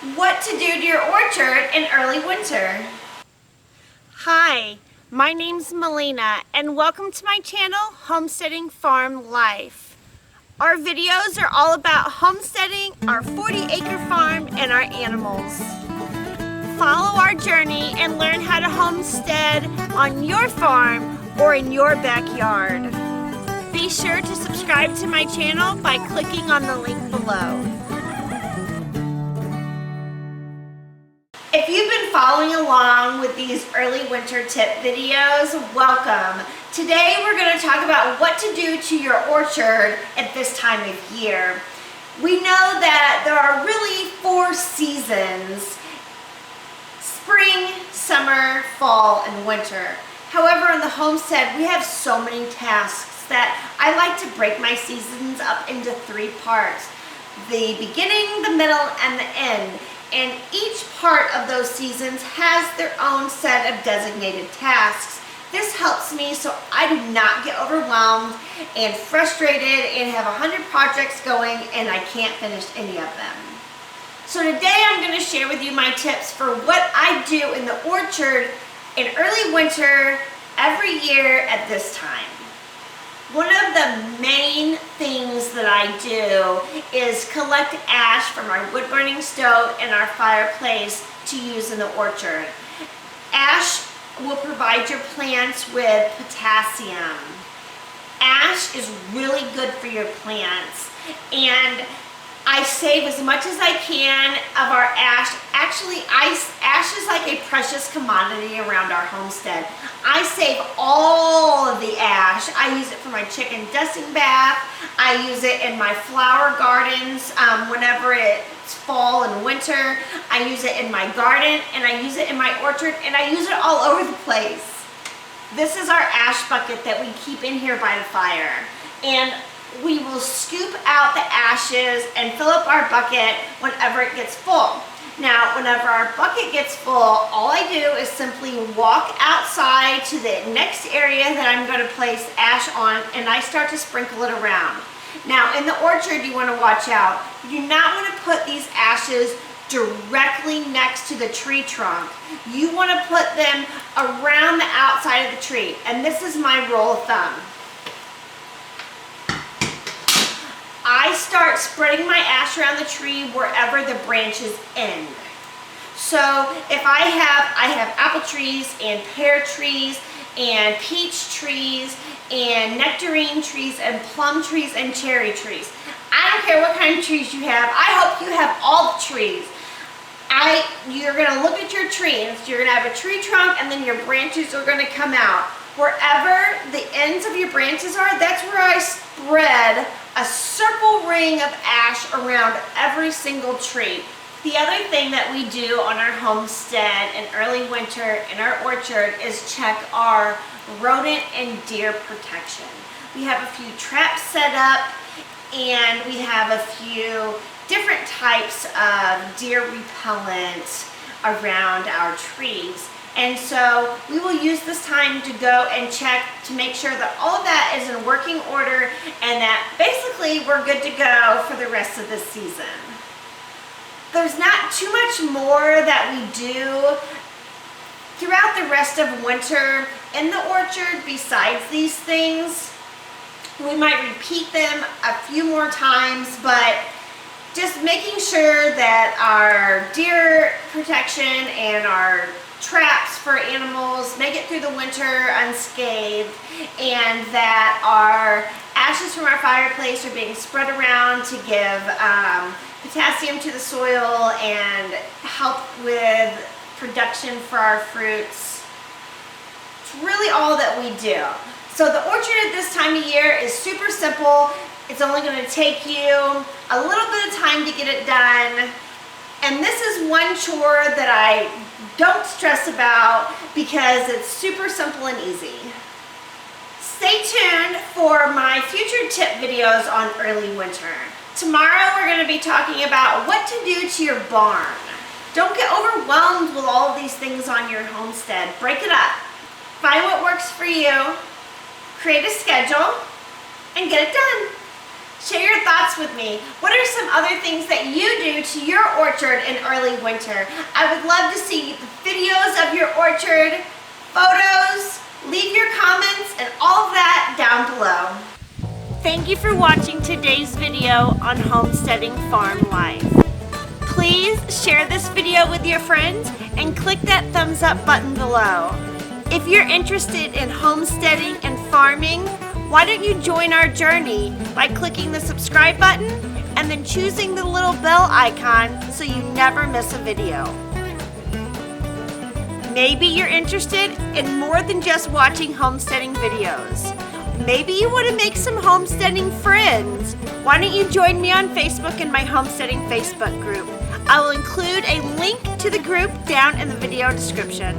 What to do to your orchard in early winter. Hi, my name's Melina and welcome to my channel, Homesteading Farm Life. Our videos are all about homesteading, our 40-acre farm, and our animals. Follow our journey and learn how to homestead on your farm or in your backyard. Be sure to subscribe to my channel by clicking on the link below. If you've been following along with these early winter tip videos, welcome. Today we're going to talk about what to do to your orchard at this time of year. We know that there are really 4 seasons: spring, summer, fall, and winter. However, in the homestead, we have so many tasks that I like to break my seasons up into 3 parts: the beginning, the middle, and the end. And each part of those seasons has their own set of designated tasks. This helps me so I do not get overwhelmed and frustrated and have 100 projects going and I can't finish any of them. So today I'm going to share with you my tips for what I do in the orchard in early winter every year at this time. One of the main things that I do is collect ash from our wood-burning stove and our fireplace to use in the orchard. Ash will provide your plants with potassium. Ash is really good for your plants, and I save as much as I can of our ash. Actually, ash is like a precious commodity around our homestead. I save all of the ash. I use it for my chicken dusting bath. I use it in my flower gardens whenever it's fall and winter. I use it in my garden, and I use it in my orchard, and I use it all over the place. This is our ash bucket that we keep in here by the fire. And we will scoop out the ashes and fill up our bucket whenever it gets full. Now, whenever our bucket gets full, all I do is simply walk outside to the next area that I'm going to place ash on, and I start to sprinkle it around. Now, in the orchard, you want to watch out. You do not want to put these ashes directly next to the tree trunk. You want to put them around the outside of the tree, and this is my rule of thumb. I start spreading my ash around the tree wherever the branches end. So if I have apple trees and pear trees and peach trees and nectarine trees and plum trees and cherry trees. I don't care what kind of trees you have. I hope you have all the trees. You're going to look at your tree, and you're going to have a tree trunk, and then your branches are going to come out. Wherever the ends of your branches are, that's where I spread a circle ring of ash around every single tree. The other thing that we do on our homestead in early winter in our orchard is check our rodent and deer protection. We have a few traps set up, and we have a few different types of deer repellent around our trees. And so we will use this time to go and check to make sure that all of that is in working order and that basically we're good to go for the rest of the season. There's not too much more that we do throughout the rest of winter in the orchard besides these things. We might repeat them a few more times, but just making sure that our deer protection and our traps for animals make it through the winter unscathed, and that our ashes from our fireplace are being spread around to give potassium to the soil and help with production for our fruits. It's really all that we do. So the orchard at this time of year is super simple. It's only going to take you a little bit of time to get it done. And this is one chore that I don't stress about because it's super simple and easy. Stay tuned for my future tip videos on early winter. Tomorrow we're going to be talking about what to do to your barn. Don't get overwhelmed with all of these things on your homestead. Break it up. Find what works for you, create a schedule, and get it done. Share your thoughts with me. What are some other things that you do to your orchard in early winter? I would love to see videos of your orchard, photos, leave your comments, and all of that down below. Thank you for watching today's video on homesteading farm life. Please share this video with your friends and click that thumbs up button below. If you're interested in homesteading and farming, why don't you join our journey by clicking the subscribe button and then choosing the little bell icon so you never miss a video. Maybe you're interested in more than just watching homesteading videos. Maybe you want to make some homesteading friends. Why don't you join me on Facebook in my homesteading Facebook group? I will include a link to the group down in the video description.